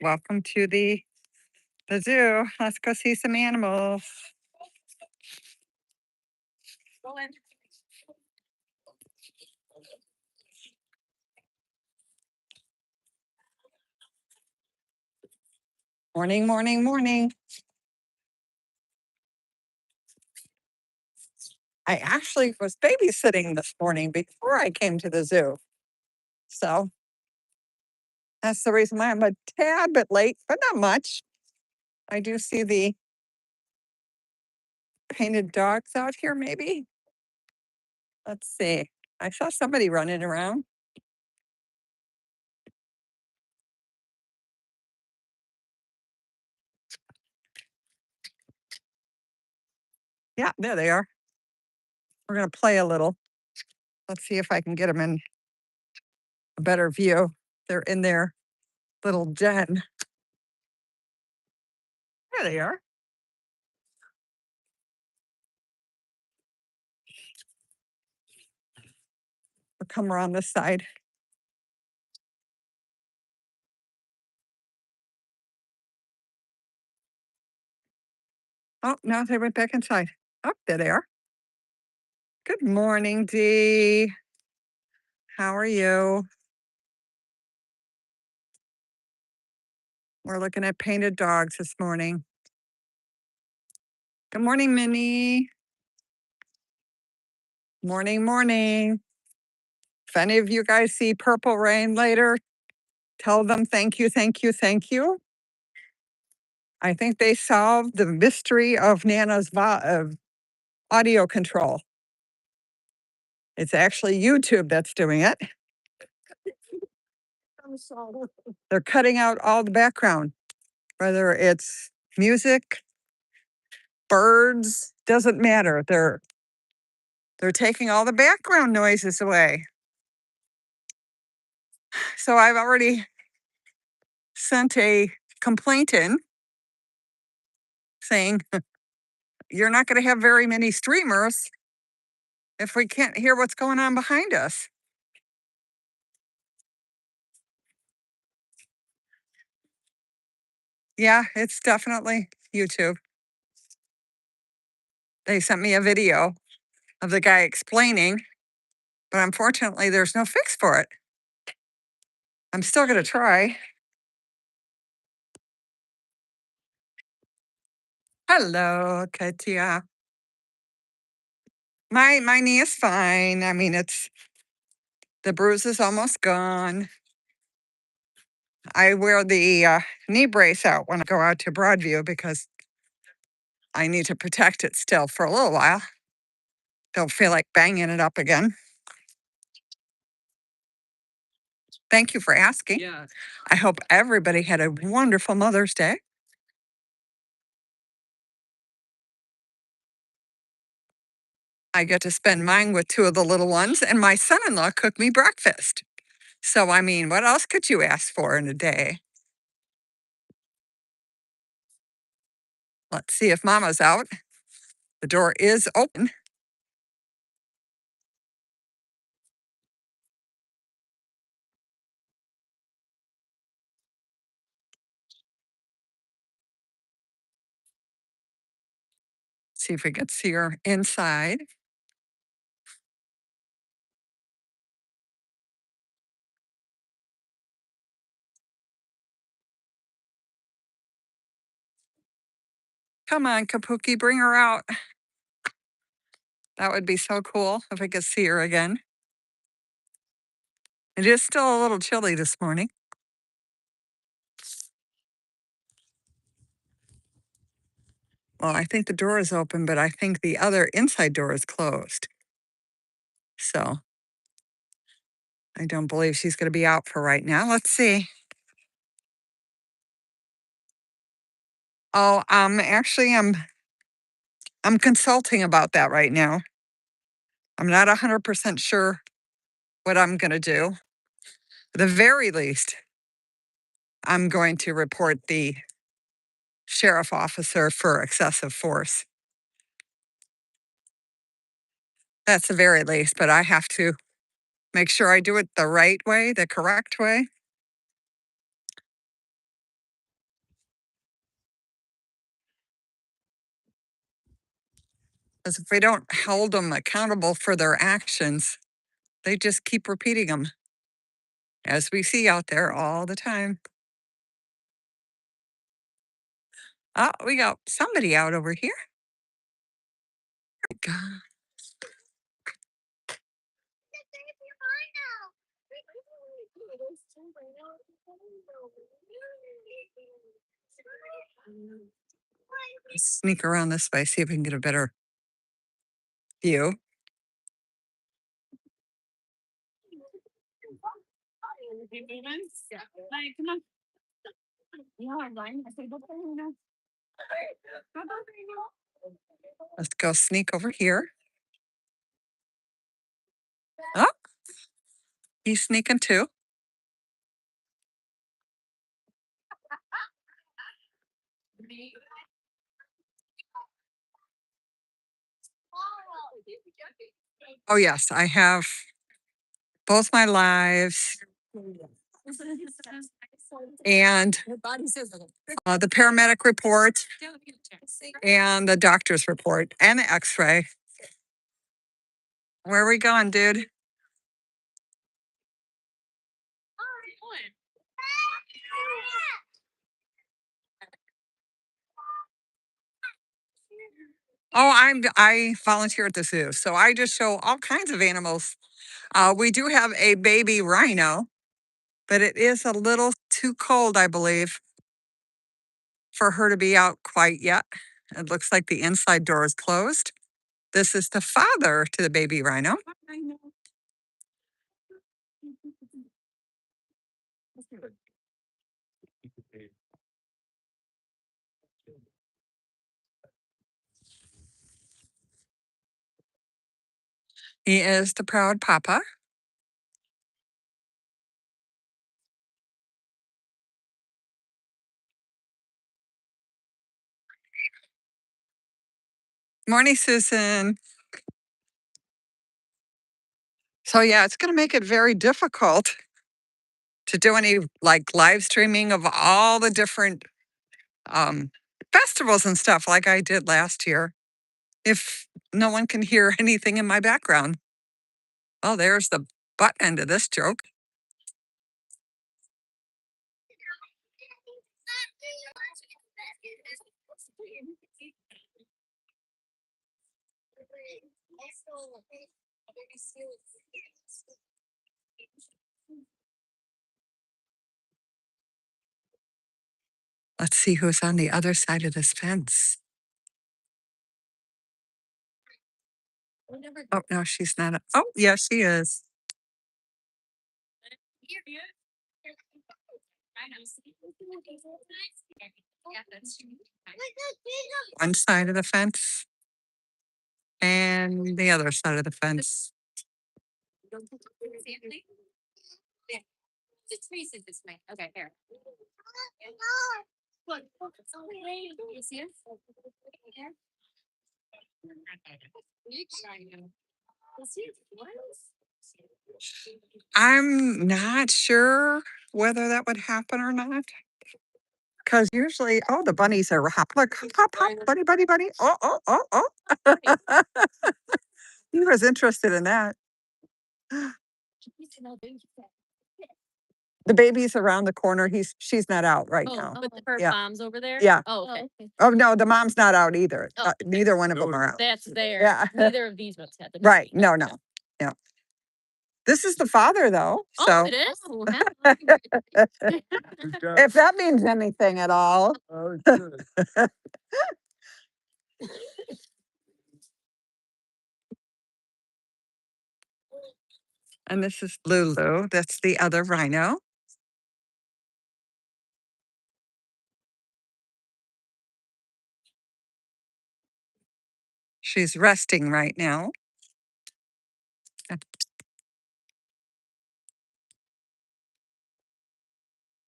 Welcome to the zoo. Let's go see some animals. Morning, morning, morning. I actually was babysitting this morning before I came to the zoo. So that's the reason why I'm a tad bit late, but not much. I do see the painted dogs out here, maybe. Let's see. I saw somebody running around. Yeah, there they are. We're going to play a little. Let's see if I can get them in a better view. They're in their little den. There they are. We'll come around this side. Oh, no, they went back inside. Oh, there they are. Good morning, Dee. How are you? We're looking at painted dogs this morning. Good morning, Minnie. Morning, morning. If any of you guys see Purple Rain later, tell them thank you, thank you, thank you. I think they solved the mystery of Nana's audio control. It's actually YouTube that's doing it. They're cutting out all the background, whether it's music, birds, doesn't matter. They're taking all the background noises away. So I've already sent a complaint in saying you're not going to have very many streamers if we can't hear what's going on behind us. Yeah, it's definitely YouTube. They sent me a video of the guy explaining, but unfortunately, there's no fix for it. I'm still going to try. Hello, Katia. My knee is fine. I mean, the bruise is almost gone. I wear the knee brace out when I go out to Broadview because I need to protect it still for a little while. Don't feel like banging it up again. Thank you for asking. Yeah. I hope everybody had a wonderful Mother's Day. I get to spend mine with two of the little ones, and my son in law cooked me breakfast. So, I mean, what else could you ask for in a day? Let's see if Mama's out. The door is open. See if we can see her inside. Come on, Kapuki, bring her out. That would be so cool if I could see her again. It is still a little chilly this morning. Well, I think the door is open, but I think the other inside door is closed. So I don't believe she's going to be out for right now. Let's see. Oh, actually, I'm consulting about that right now. I'm not 100% sure what I'm going to do. At the very least, I'm going to report the sheriff officer for excessive force. That's the very least, but I have to make sure I do it the right way, the correct way. Because if we don't hold them accountable for their actions, they just keep repeating them, as we see out there all the time. Oh, we got somebody out over here. God. Sneak around this way, see if we can get a better view. Let's go sneak over here. Oh, he's sneaking too. Oh, yes, I have both my lives and the paramedic report and the doctor's report and the x-ray. Where are we going, dude? Oh, I volunteer at the zoo, so I just show all kinds of animals. We do have a baby rhino, but it is a little too cold, I believe, for her to be out quite yet. It looks like the inside door is closed. This is the father to the baby rhino. He is the proud papa. Morning, Susan. So yeah, it's going to make it very difficult to do any like live streaming of all the different um, festivals and stuff like I did last year if no one can hear anything in my background. Oh, there's the butt end of this joke. Let's see who's on the other side of this fence. Oh, no, she's not. Oh, yeah, she is. One side of the fence and the other side of the fence. I'm not sure whether that would happen or not. Because usually, oh, the bunnies are hop, look, hop, hop, bunny, bunny, bunny. Oh, oh, oh, oh. He was interested in that. The baby's around the corner. She's not out right now. But her Yeah. mom's over there? Yeah. Oh, okay. Oh no, the mom's not out either. Oh. Neither one of them are out. That's there. Yeah. Neither of these ones had the Right. baby. No, no. Yeah. This is the father though. Oh, So it is? Oh, if that means anything at all. And this is Lulu. That's the other rhino. She's resting right now.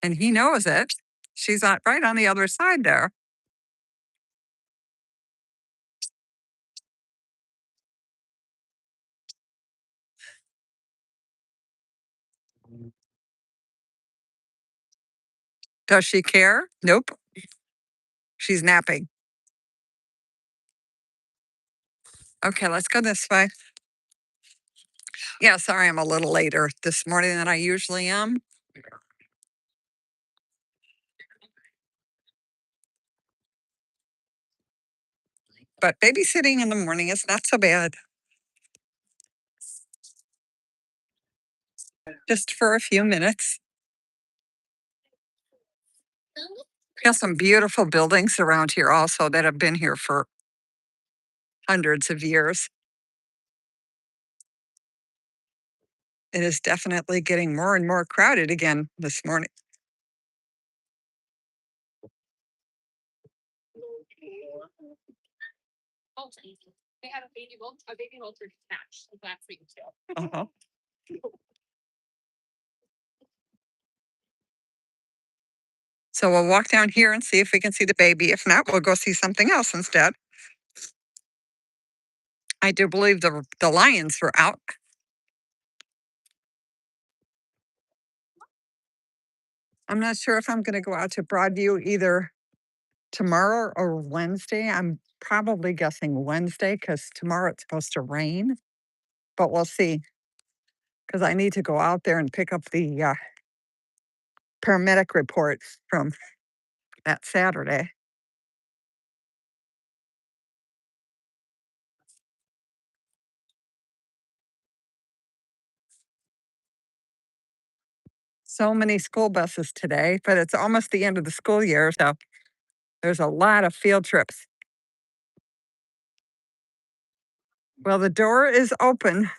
And he knows it. She's right on the other side there. Does she care? Nope. She's napping. Okay, let's go this way. Yeah, sorry, I'm a little later this morning than I usually am. But babysitting in the morning is not so bad, just for a few minutes. We have some beautiful buildings around here also that have been here for hundreds of years. It is definitely getting more and more crowded again this morning. Uh-huh. So we'll walk down here and see if we can see the baby. If not, we'll go see something else instead. I do believe the lions were out. I'm not sure if I'm going to go out to Broadview either tomorrow or Wednesday. I'm probably guessing Wednesday because tomorrow it's supposed to rain, but we'll see because I need to go out there and pick up the paramedic reports from that Saturday. So many school buses today, but it's almost the end of the school year. So there's a lot of field trips. Well, the door is open,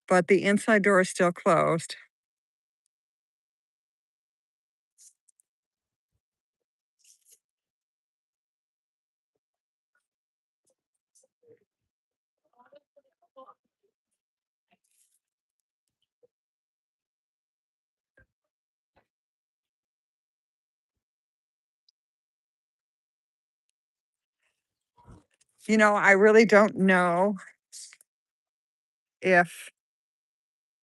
but the inside door is still closed. You know, I really don't know if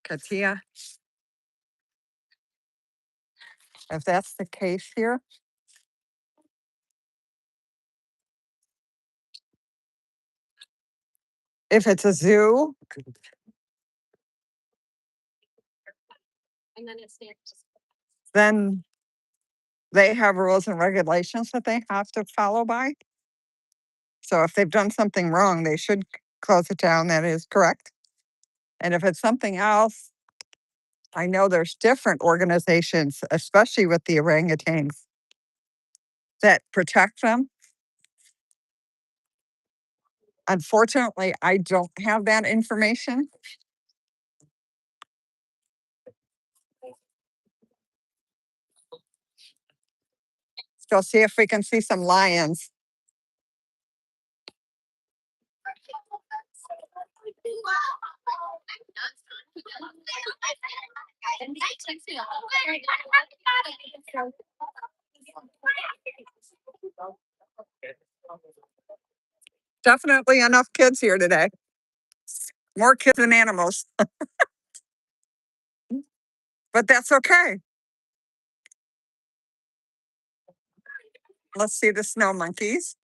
Katia, if that's the case here. If it's a zoo, then they have rules and regulations that they have to follow by. So if they've done something wrong, they should close it down. That is correct. And if it's something else, I know there's different organizations, especially with the orangutans, that protect them. Unfortunately, I don't have that information. So see if we can see some lions. Definitely enough kids here today. More kids than animals, but that's okay. Let's see the snow monkeys.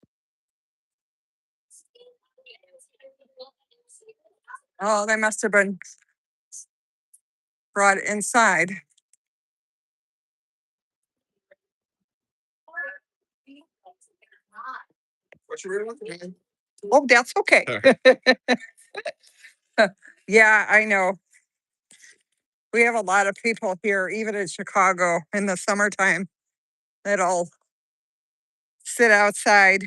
Oh, they must have been brought inside. Oh, that's okay. Yeah, I know. We have a lot of people here, even in Chicago in the summertime, that'll sit outside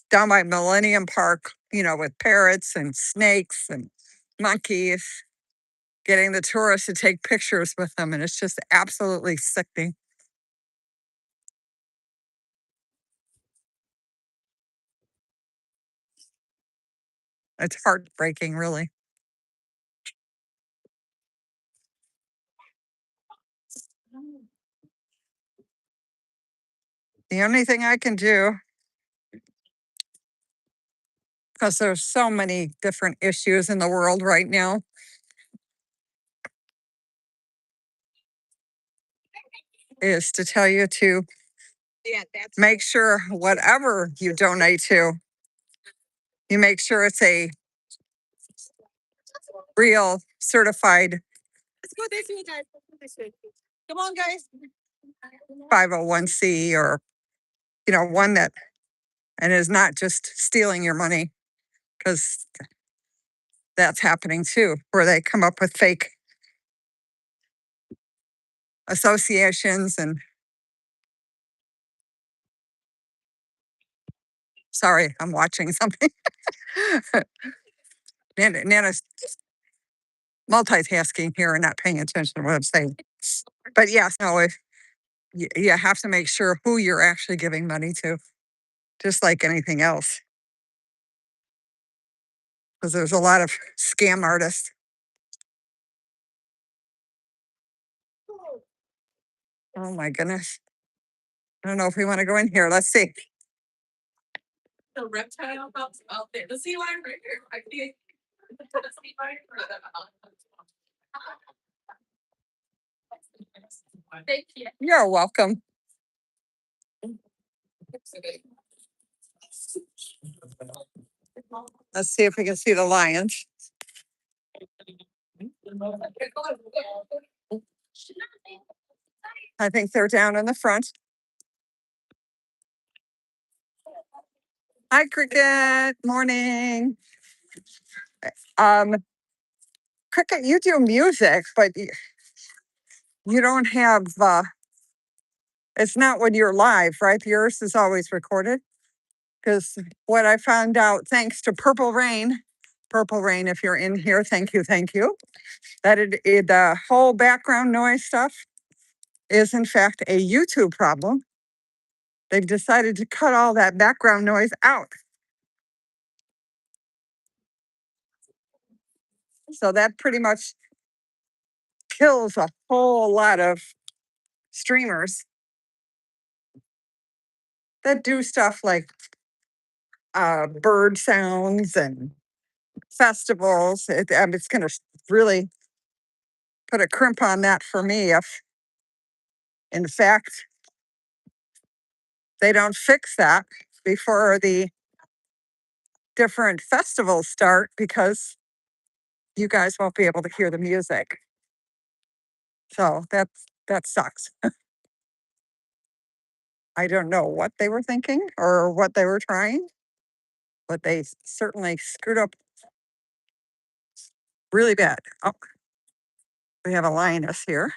down by Millennium Park, you know, with parrots and snakes and monkeys, getting the tourists to take pictures with them. And it's just absolutely sickening. It's heartbreaking, really. The only thing I can do, because there's so many different issues in the world right now, is to tell you to make sure whatever you donate to, you make sure it's a real certified 501c or, one that, and is not just stealing your money, because that's happening too, where they come up with fake associations. And sorry, I'm watching something. Nana's multitasking here and not paying attention to what I'm saying. But yes, no, if you have to make sure who you're actually giving money to, just like anything else, because there's a lot of scam artists. Oh my goodness. I don't know if we want to go in here. Let's see. You're welcome. Let's see if we can see the lions. I think they're down in the front. Hi, Cricket. Morning. Um, Cricket, you do music, but you don't have, it's not when you're live, right? Yours is always recorded. Because what I found out, thanks to Purple Rain, if you're in here, thank you, that the whole background noise stuff is in fact a YouTube problem. They've decided to cut all that background noise out. So that pretty much kills a whole lot of streamers that do stuff like bird sounds and festivals. It's going to really put a crimp on that for me if, in fact, they don't fix that before the different festivals start, because you guys won't be able to hear the music. So that sucks. I don't know what they were thinking or what they were trying, but they certainly screwed up really bad. Oh, we have a lioness here.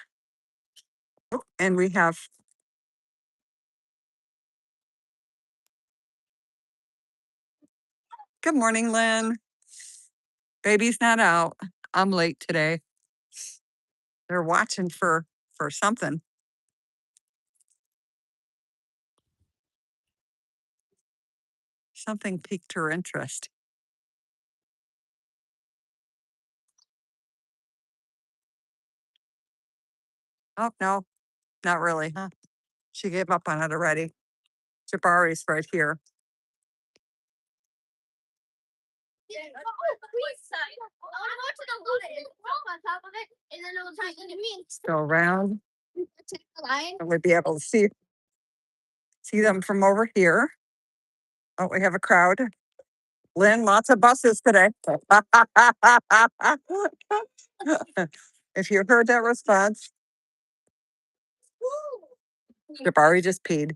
Oh, and we have good morning, Lynn. Baby's not out. I'm late today. They're watching for something. Something piqued her interest. Oh no, not really, huh? She gave up on it already. Jabari's right here. Go around. And we'd be able to see them from over here. Oh, we have a crowd. Lynn, lots of buses today. If you heard that response, Jabari just peed.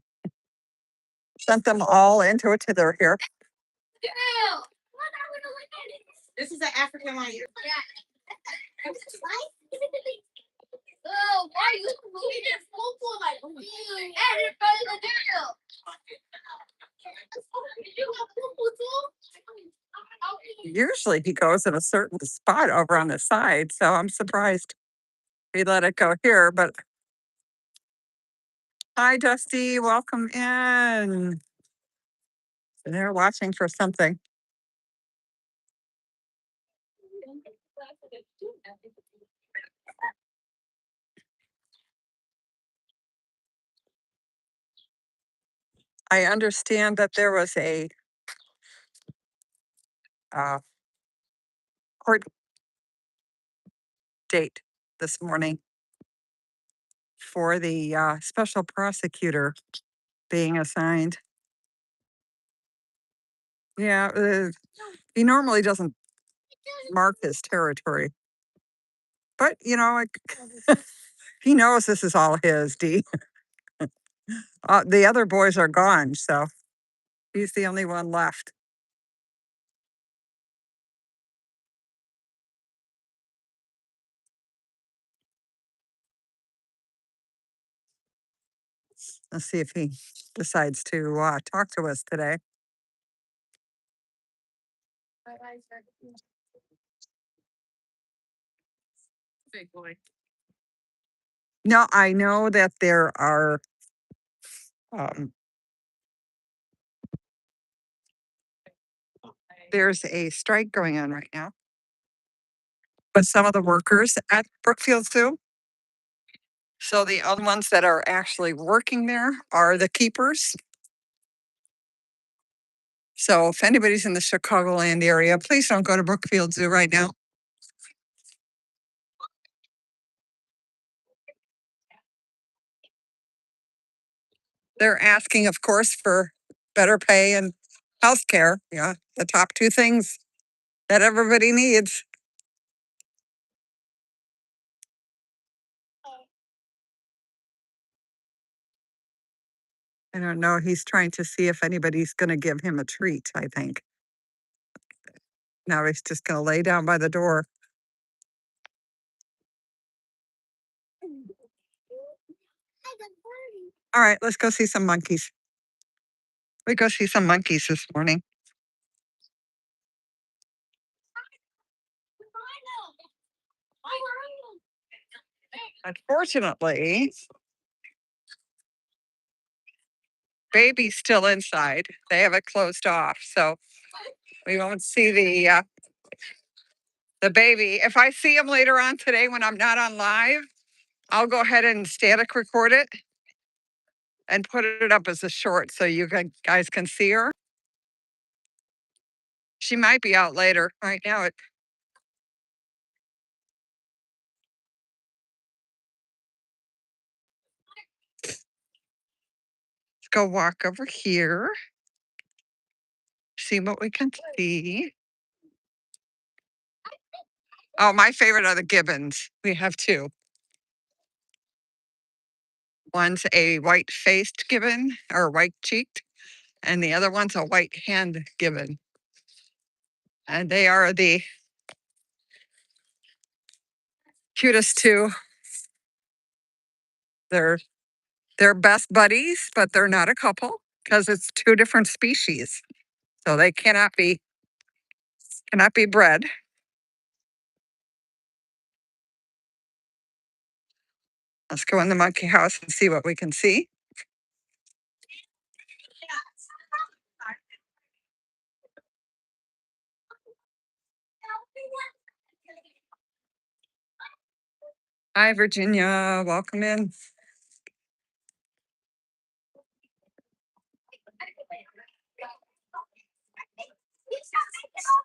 Sent them all into it till they're here. This is an African lion. Oh, why are you moving it full? Usually he goes in a certain spot over on the side, so I'm surprised he let it go here. But hi, Dusty, welcome in. They're watching for something. I understand that there was a court date this morning for the special prosecutor being assigned. Yeah, he normally doesn't mark his territory, but he knows this is all his. D. The other boys are gone, so he's the only one left. Let's see if he decides to talk to us today. No, I know that um, there's a strike going on right now. But some of the workers at Brookfield Zoo. So the other ones that are actually working there are the keepers. So if anybody's in the Chicagoland area, please don't go to Brookfield Zoo right now. They're asking, of course, for better pay and health care. Yeah, the top two things that everybody needs. I don't know. He's trying to see if anybody's going to give him a treat, I think. Now he's just going to lay down by the door. All right, let's go see some monkeys. We go see some monkeys this morning. Unfortunately, baby's still inside. They have it closed off, so we won't see the baby. If I see him later on today when I'm not on live, I'll go ahead and static record it and put it up as a short so you guys can see her. She might be out later. Right now, let's go walk over here, see what we can see. Oh, my favorite are the gibbons. We have two. One's a white-faced gibbon or white-cheeked, and the other one's a white-hand gibbon. And they are the cutest two. They're best buddies, but they're not a couple because it's two different species. So they cannot be bred. Let's go in the monkey house and see what we can see. Hi, Virginia. Welcome in.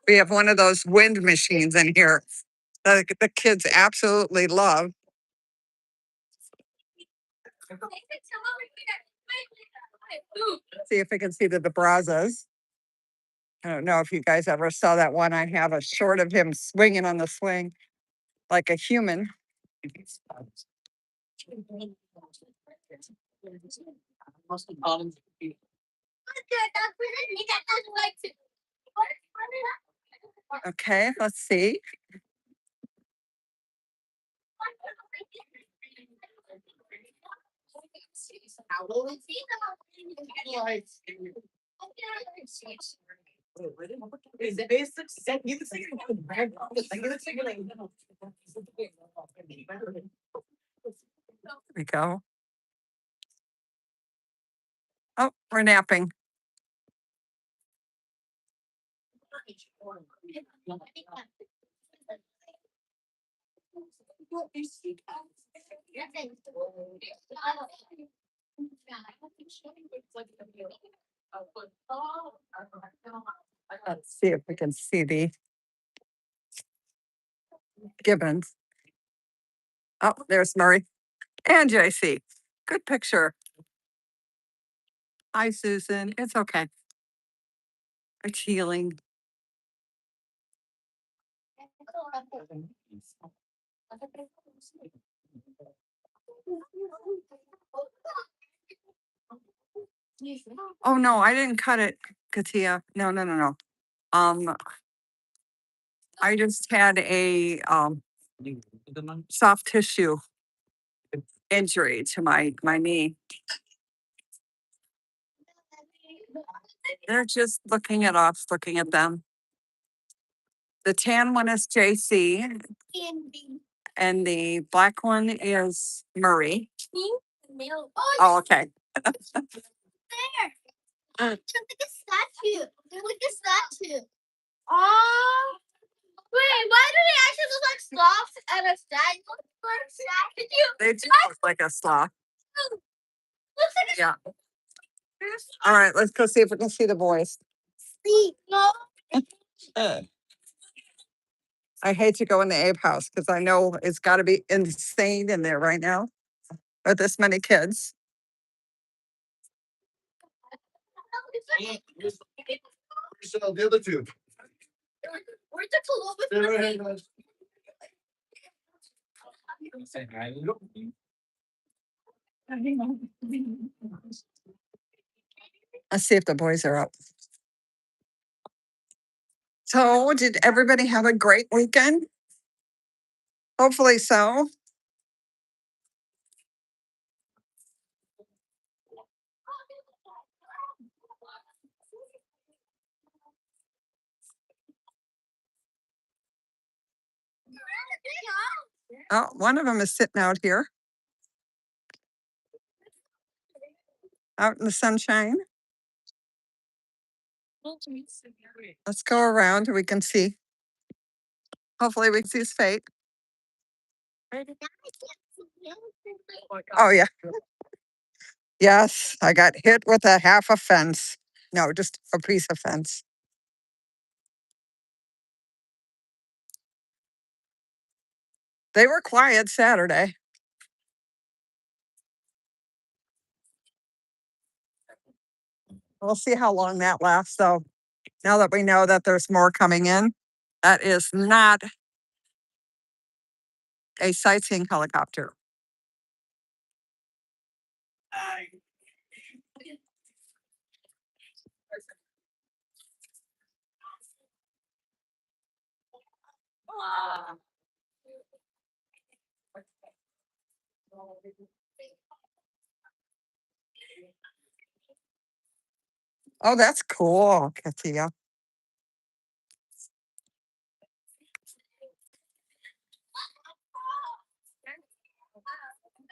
We have one of those wind machines in here that the kids absolutely love. See if we can see the Brazos. I don't know if you guys ever saw that one. I have a short of him swinging on the swing like a human. Okay, let's see. There we go. Oh, we're napping. Let's see if we can see the gibbons. Oh, there's Murray and JC. Good picture. Hi, Susan. It's okay. It's healing. Oh no, I didn't cut it, Katia. No, no, no, no. Um, I just had a soft tissue injury to my knee. They're just looking at us, looking at them. The tan one is JC, and the black one is Murray. Oh, okay. There. Look at the statue. Look at the statue. Oh. Wait, why do they actually look like sloths and a statue? They do look like a sloth. Looks like a Yeah. All right, let's go see if we can see the boys. no. I hate to go in the ape house because I know it's got to be insane in there right now with this many kids. The other two. Where's the Columbus? Let's see if the boys are up. So, did everybody have a great weekend? Hopefully so. Oh, one of them is sitting out here, out in the sunshine. Let's go around. We can see. Hopefully, we can see his fate. Oh, yeah. Yes, I got hit with a half a fence. No, just a piece of fence. They were quiet Saturday. We'll see how long that lasts, though. Now that we know that there's more coming in, that is not a sightseeing helicopter. Oh, that's cool, Katia.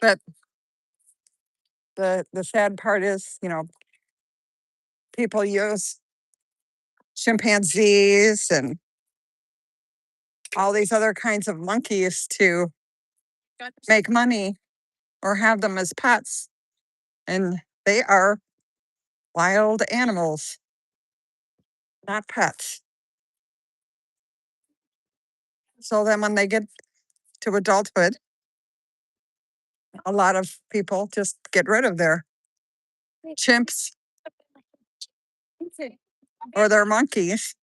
But the sad part is, people use chimpanzees and all these other kinds of monkeys to make money or have them as pets. And they are wild animals, not pets. So then when they get to adulthood, a lot of people just get rid of their chimps or their monkeys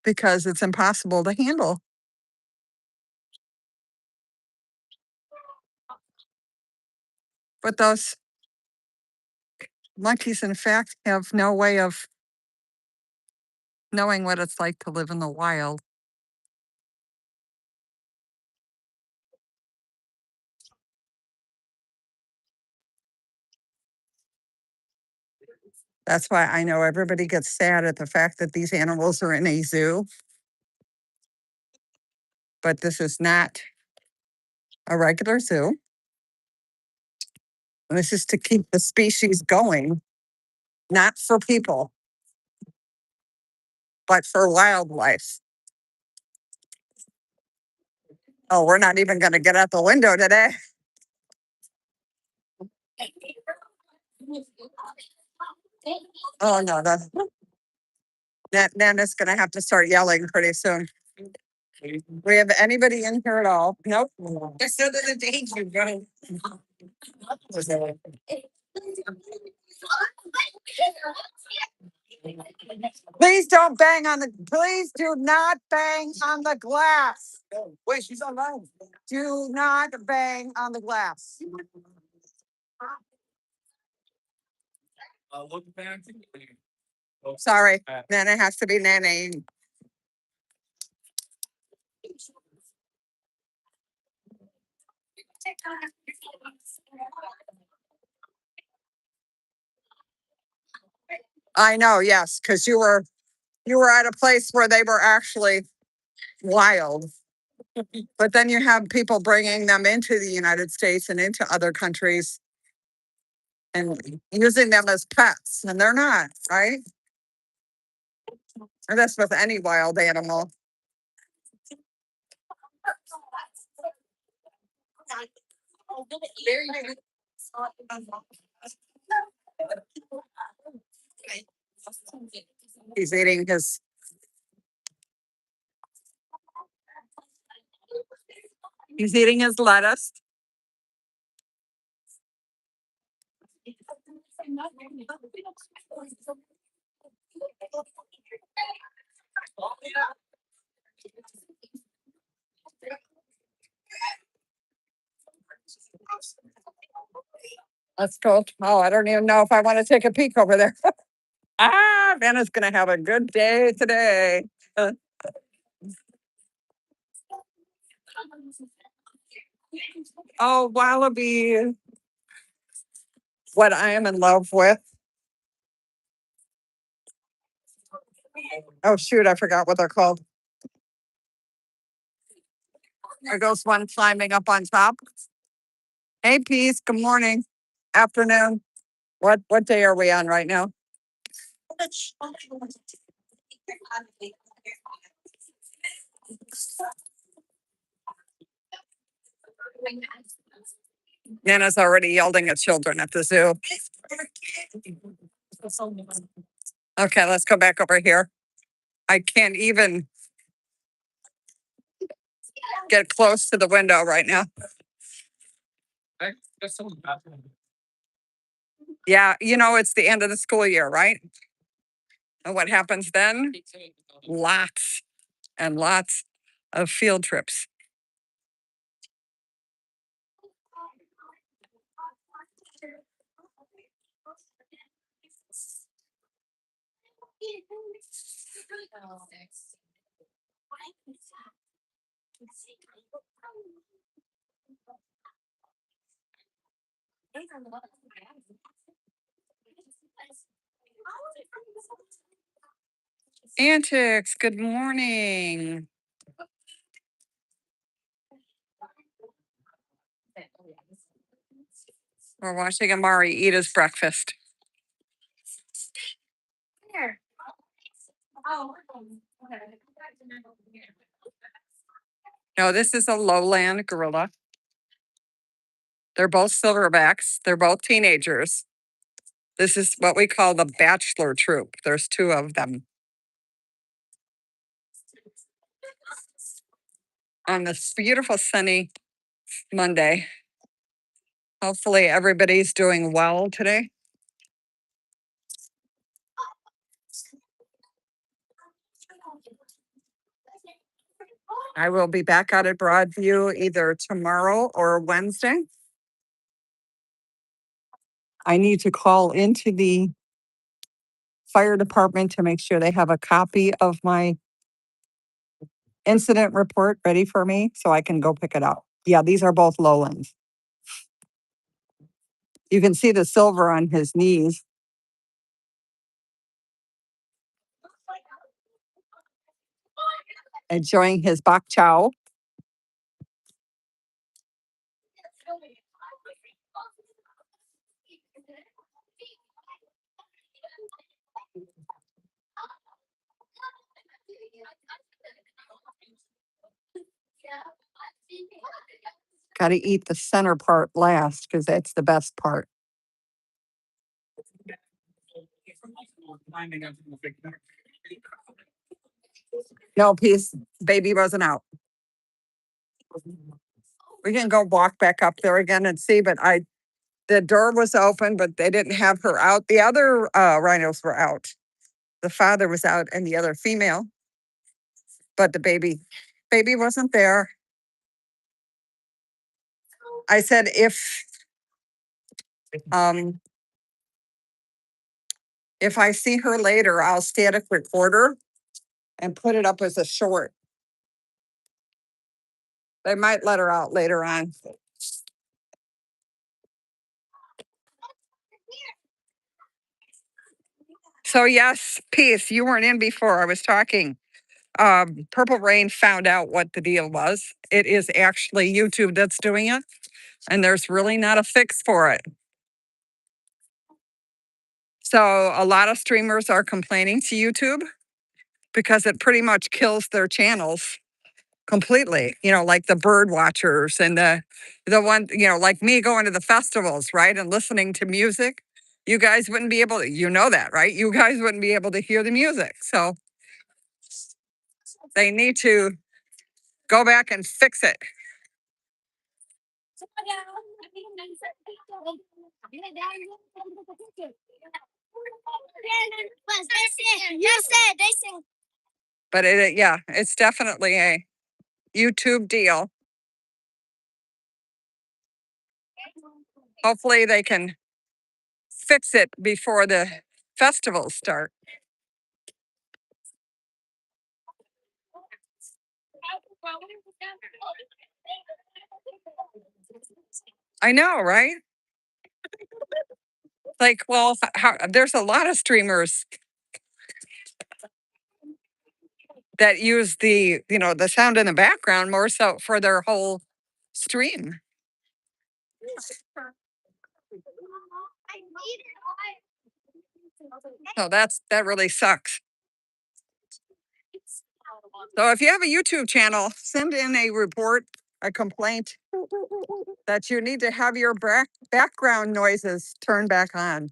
because it's impossible to handle. But those monkeys, in fact, have no way of knowing what it's like to live in the wild. That's why I know everybody gets sad at the fact that these animals are in a zoo. But this is not a regular zoo. This is to keep the species going, not for people, but for wildlife. Oh, we're not even going to get out the window today. Oh, no, Nana's going to have to start yelling pretty soon. We have anybody in here at all? Nope. Just so there's a danger, bro. Please don't bang on the, please do not bang on the glass. Wait, she's online. Do not bang on the glass. Sorry, Nana has to be nannying. I know, yes, because you were at a place where they were actually wild. But then you have people bringing them into the United States and into other countries and using them as pets, and they're not, right? And that's with any wild animal. He's eating his. He's eating his lettuce. Let's go. Oh, I don't even know if I want to take a peek over there. Vanna's going to have a good day today. Oh, wallaby. What I am in love with. Oh, shoot. I forgot what they're called. There goes one climbing up on top. Hey, Peace. Good morning. Afternoon. What day are we on right now? Nana's already yelling at children at the zoo. Okay, let's go back over here. I can't even get close to the window right now. Yeah, you know, it's the end of the school year, right? And what happens then? Lots and lots of field trips. Antics, good morning. We're watching Amari eat his breakfast. No, this is a lowland gorilla. They're both silverbacks. They're both teenagers. This is what we call the bachelor troop. There's two of them. On this beautiful sunny Monday. Hopefully everybody's doing well today. I will be back out at Broadview either tomorrow or Wednesday. I need to call into the fire department to make sure they have a copy of my incident report ready for me so I can go pick it up. Yeah, these are both lowlands. You can see the silver on his knees. Enjoying his bok chow. Got to eat the center part last because that's the best part. No, Peace, baby wasn't out. We can go walk back up there again and see, but the door was open, but they didn't have her out. The other rhinos were out. The father was out and the other female, but the baby wasn't there. I said, um, if I see her later, I'll static record her and put it up as a short. They might let her out later on. So yes, Peace, you weren't in before. I was talking. Purple Rain found out what the deal was. It is actually YouTube that's doing it, and there's really not a fix for it. So a lot of streamers are complaining to YouTube because it pretty much kills their channels completely. You know, like the bird watchers and the one, you know, like me going to the festivals, right, and listening to music. You guys wouldn't be able to, you know that, right? You guys wouldn't be able to hear the music. So they need to go back and fix it. But yeah, it's definitely a YouTube deal. Hopefully they can fix it before the festivals start. I know, right? Like, well, there's a lot of streamers that use the, you know, the sound in the background more so for their whole stream. So that really sucks. So if you have a YouTube channel, send in a report, a complaint that you need to have your background noises turned back on.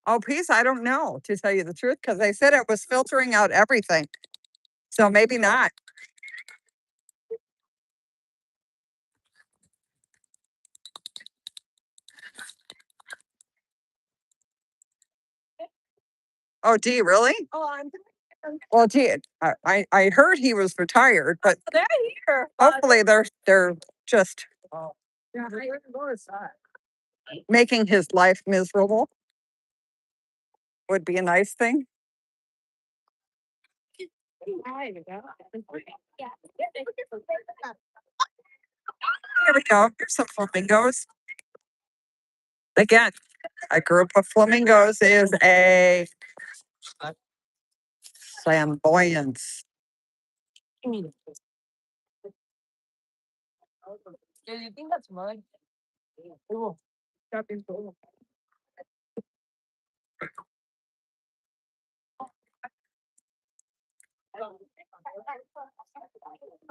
Oh, Peace, I don't know, to tell you the truth, because they said it was filtering out everything. So maybe not. Oh, gee, really? Well, gee, I heard he was retired, but hopefully they're just making his life miserable. Would be a nice thing. Here we go. Here's some flamingos. Again, a group of flamingos is a flamboyance.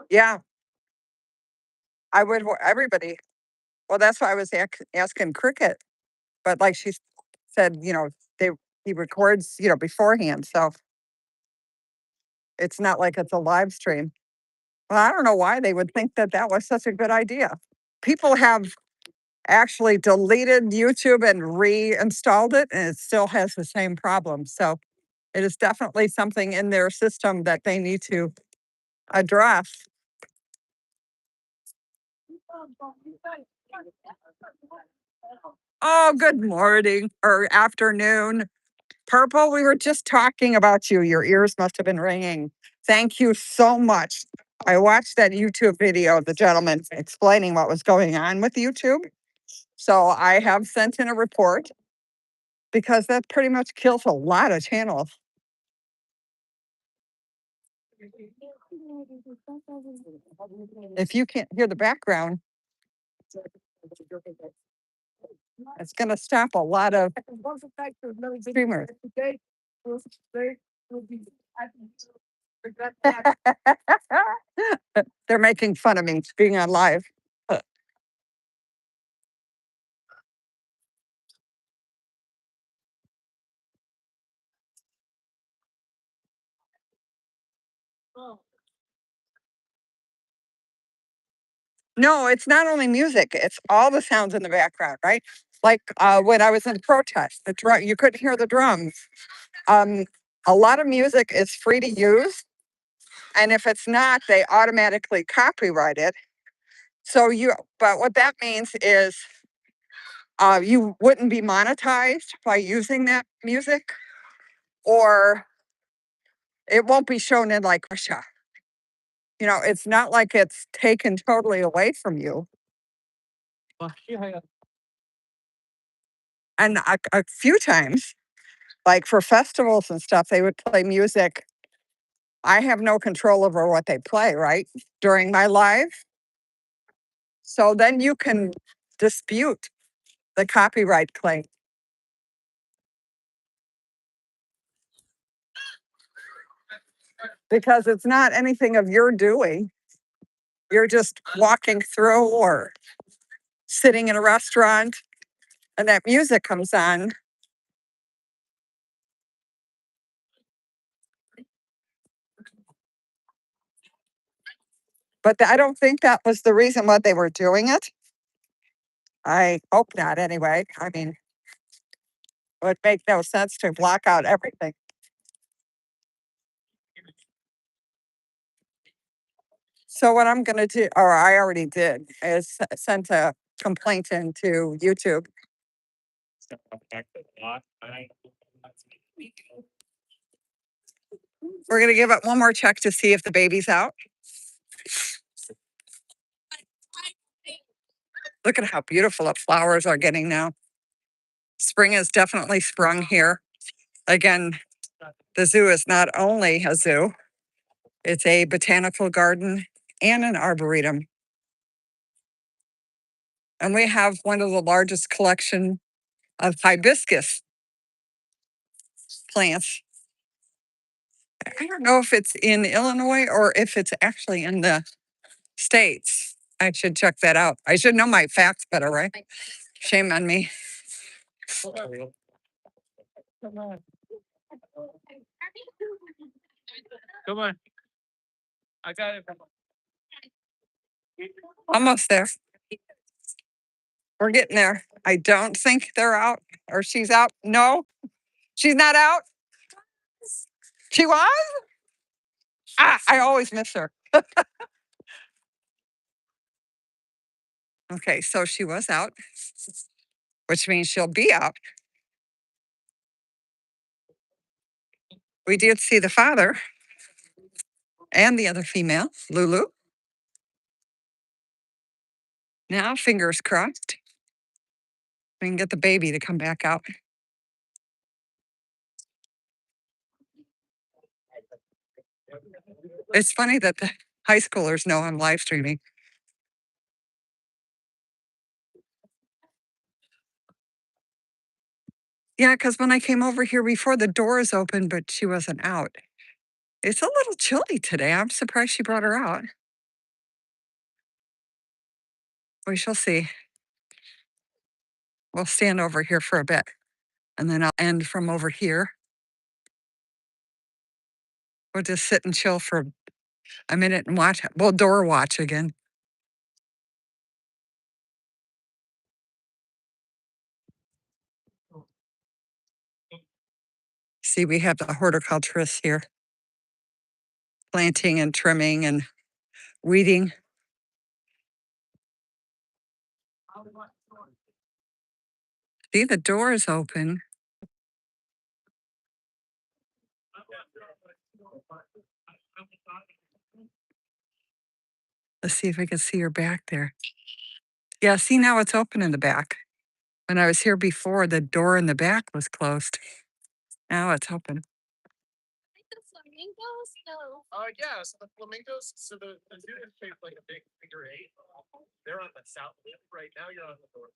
Yeah, I would. Everybody. Well, that's why I was asking Cricket. But like she said, you know, he records, you know, beforehand, so it's not like it's a live stream. Well, I don't know why they would think that that was such a good idea. People have actually deleted YouTube and reinstalled it, and it still has the same problem. So it is definitely something in their system that they need to address. Oh, good morning or afternoon. Purple, we were just talking about you. Your ears must have been ringing. Thank you so much. I watched that YouTube video of the gentleman explaining what was going on with YouTube. So I have sent in a report because that pretty much kills a lot of channels. If you can't hear the background, it's going to stop a lot of streamers. They're making fun of me being on live. No, it's not only music, it's all the sounds in the background, right? Like when I was in protest, you couldn't hear the drums. Um, a lot of music is free to use. And if it's not, they automatically copyright it. But what that means is you wouldn't be monetized by using that music, or it won't be shown in like Russia. It's not like it's taken totally away from you. And a few times, like for festivals and stuff, they would play music. I have no control over what they play, right? During my live. So then you can dispute the copyright claim because it's not anything of your doing. You're just walking through or sitting in a restaurant and that music comes on. But I don't think that was the reason why they were doing it. I hope not, anyway. I mean, it would make no sense to block out everything. So what I'm going to do, or I already did, is send a complaint into YouTube. We're going to give it one more check to see if the baby's out. Look at how beautiful the flowers are getting now. Spring has definitely sprung here. Again, the zoo is not only a zoo, it's a botanical garden and an arboretum. And we have one of the largest collection of hibiscus plants. I don't know if it's in Illinois or if it's actually in the States. I should check that out. I should know my facts better, right? Shame on me. Come on. I got it. Almost there. We're getting there. I don't think they're out or she's out. No, she's not out. She was? I always miss her. Okay, so she was out, which means she'll be out. We did see the father and the other female, Lulu. Now, fingers crossed, we can get the baby to come back out. It's funny that the high schoolers know I'm live streaming. Yeah, because when I came over here before, the doors opened, but she wasn't out. It's a little chilly today. I'm surprised she brought her out. We shall see. We'll stand over here for a bit, and then I'll end from over here. We'll just sit and chill for a minute and watch. We'll door watch again. See, we have the horticulturists here planting and trimming and weeding. See, the door is open. Let's see if I can see her back there. Yeah, see, now it's open in the back. When I was here before, the door in the back was closed. Now it's open. The flamingos, though. Yeah, so the flamingos, the zoo is shaped like a big figure eight. They're on the south lip right now. You're on the north.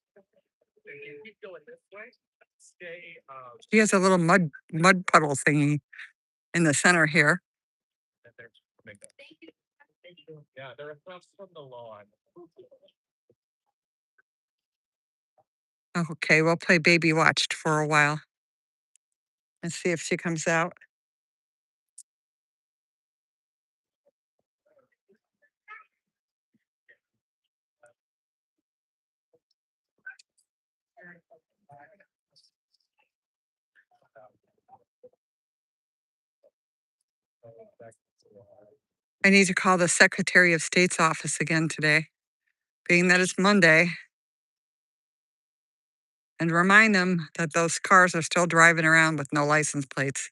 If you keep going this way, stay. She has a little mud puddle thingy in the center here. Yeah, they're across from the lawn. Okay, we'll play baby watched for a while and see if she comes out. I need to call the Secretary of State's office again today, being that it's Monday, and remind them that those cars are still driving around with no license plates.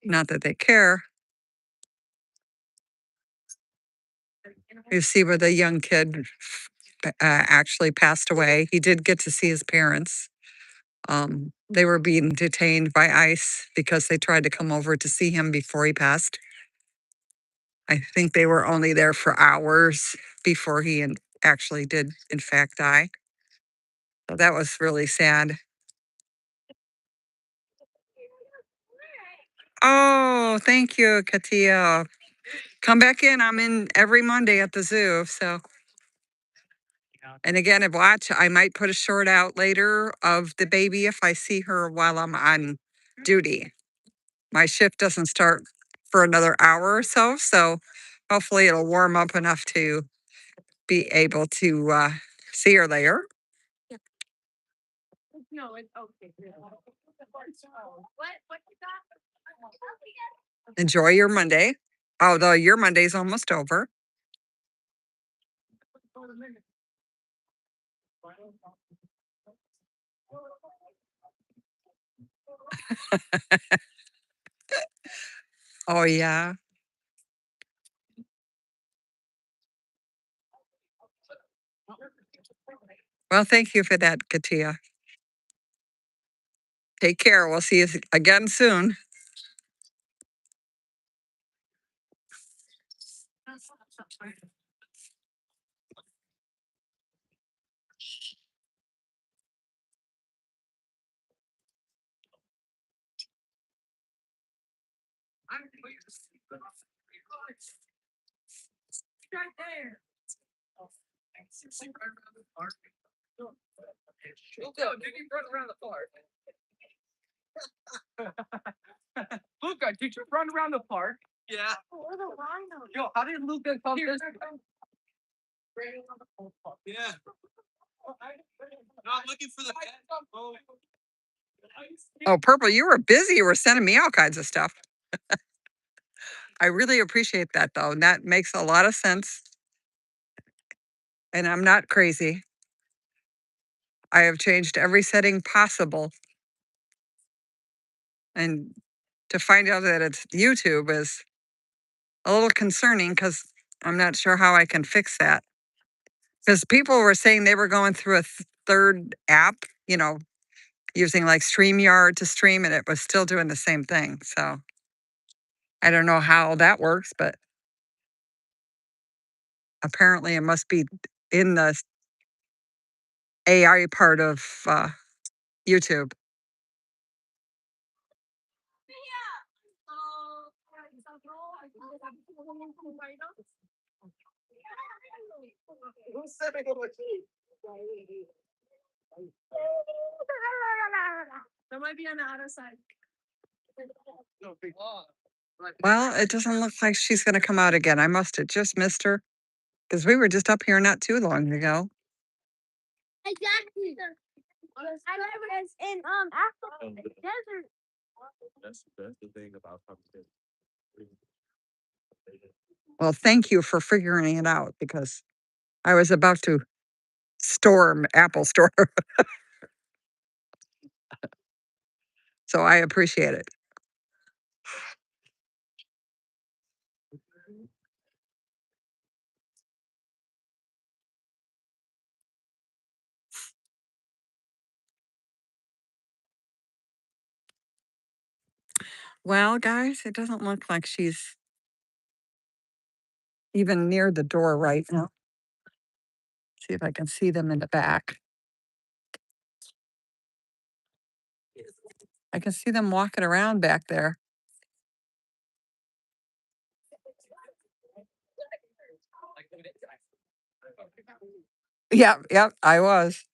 Not that they care. You see where the young kid actually passed away. He did get to see his parents. They were being detained by ICE because they tried to come over to see him before he passed. I think they were only there for hours before he actually did, in fact, die. So that was really sad. Oh, thank you, Katia. Come back in. I'm in every Monday at the zoo. So, and again, if watch, I might put a short out later of the baby if I see her while I'm on duty. My shift doesn't start for another hour or so. So hopefully it'll warm up enough to be able to see her later. Enjoy your Monday, although your Monday's almost over. Oh, yeah. Well, thank you for that, Katia. Take care. We'll see you again soon. Luca, did you run around the park? Yeah. Yo, how did Luca come this way? Yeah. Not looking for the Oh, Purple, you were busy. You were sending me all kinds of stuff. I really appreciate that, though. And that makes a lot of sense. And I'm not crazy. I have changed every setting possible. And to find out that it's YouTube is a little concerning because I'm not sure how I can fix that. Because people were saying they were going through a third app, using like StreamYard to stream, and it was still doing the same thing. So I don't know how that works, but apparently it must be in the AI part of YouTube. There might be on the other side. Well, it doesn't look like she's going to come out again. I must have just missed her because we were just up here not too long ago. Exactly. I never was in Africa, the desert. That's the thing about competition. Well, thank you for figuring it out because I was about to storm Apple Store. So I appreciate it. Well, guys, it doesn't look like she's even near the door right now. See if I can see them in the back. I can see them walking around back there. Yep, I was.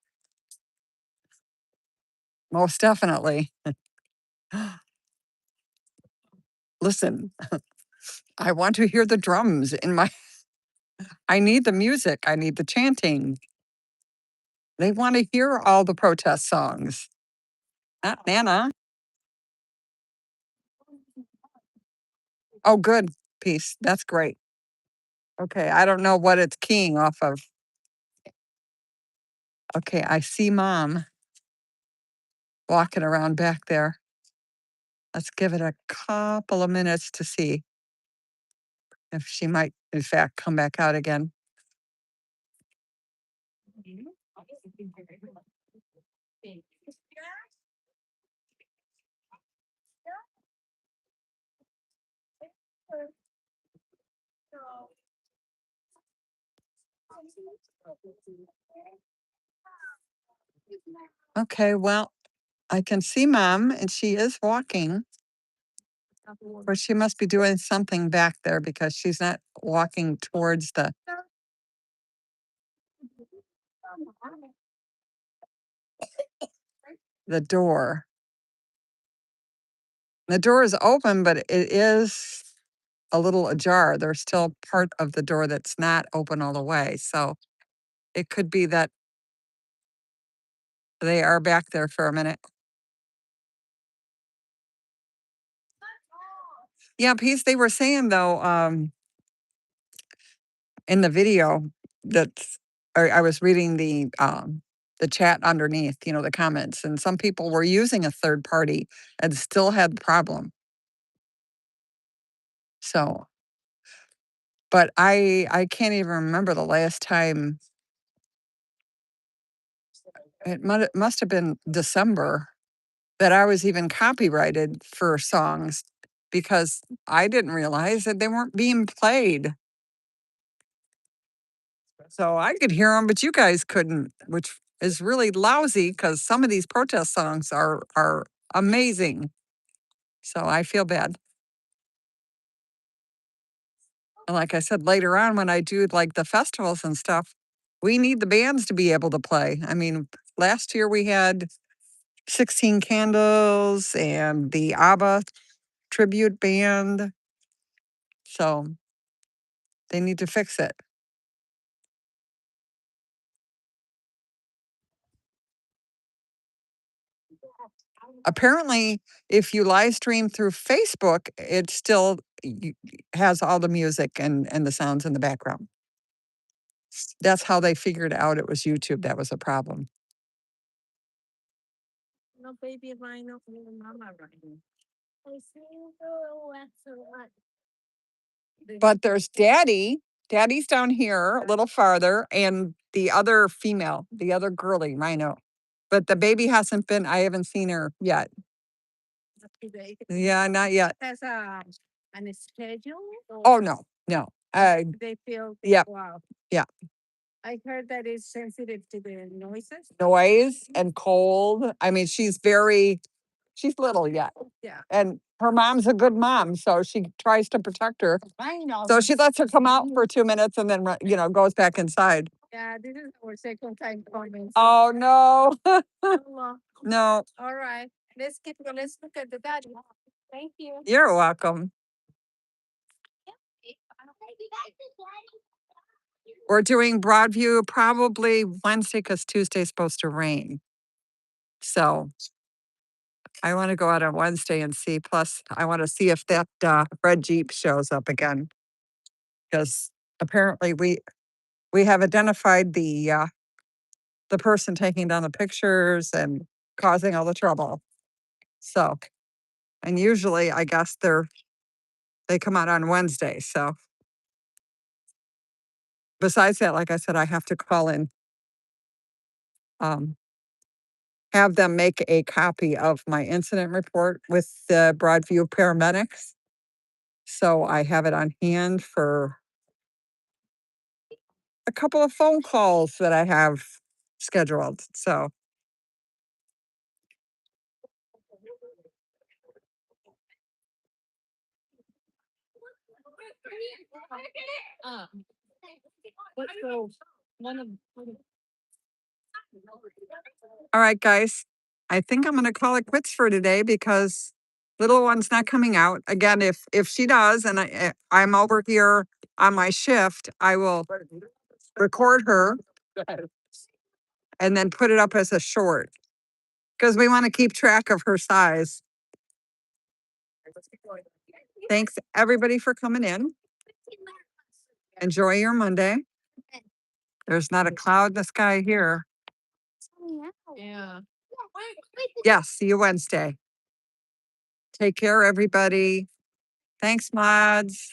Most definitely. Listen, I want to hear the drums in my I need the music. I need the chanting. They want to hear all the protest songs. Not Nana. Oh, good. Peace. That's great. Okay. I don't know what it's keying off of. Okay. I see mom walking around back there. Let's give it a couple of minutes to see if she might, in fact, come back out again. Okay, well, I can see mom and she is walking, but she must be doing something back there because she's not walking towards the door. The door is open, but it is a little ajar. There's still part of the door that's not open all the way. So it could be that they are back there for a minute. Yeah, Peace, they were saying though, in the video that I was reading the chat underneath, the comments, and some people were using a third party and still had the problem. So, but I can't even remember the last time. It must have been December that I was even copyrighted for songs because I didn't realize that they weren't being played. So I could hear them, but you guys couldn't, which is really lousy because some of these protest songs are amazing. So I feel bad. And like I said, later on when I do like the festivals and stuff, we need the bands to be able to play. I mean, last year we had 16 Candles and the ABBA tribute band. So they need to fix it. Apparently, if you live stream through Facebook, it still has all the music and the sounds in the background. That's how they figured out it was YouTube that was a problem. No baby rhino, no mama rhino. I see But there's Daddy. Daddy's down here a little farther, and the other female, the other girly Rhino. But the baby hasn't been, I haven't seen her yet. Yeah, not yet. Has a schedule? Oh, no, no. They feel, Yeah. wow. Yeah. I heard that it's sensitive to the noises. Noise and cold. I mean, she's little yet. Yeah. And her mom's a good mom, so she tries to protect her. I know. So she lets her come out for 2 minutes and then, goes back inside. Yeah, this is our second time coming. Oh, no. Oh, No, all right. Let's look at the daddy. Thank you. you're welcome. We're doing Broadview probably Wednesday because Tuesday's supposed to rain. So I want to go out on Wednesday and see. Plus, I want to see if that red Jeep shows up again. Because apparently we have identified the person taking down the pictures and causing all the trouble. So, and usually I guess they come out on Wednesday. So besides that, like I said, I have to call in, have them make a copy of my incident report with the Broadview paramedics. So I have it on hand for a couple of phone calls that I have scheduled. So What's the one of all right, guys, I think I'm going to call it quits for today because Little one's not coming out. Again, if she does, and I'm over here on my shift, I will record her and then put it up as a short because we want to keep track of her size. Thanks everybody for coming in. Enjoy your Monday. There's not a cloud in the sky here. Yeah. Yes, see you Wednesday. Take care, everybody. Thanks, mods.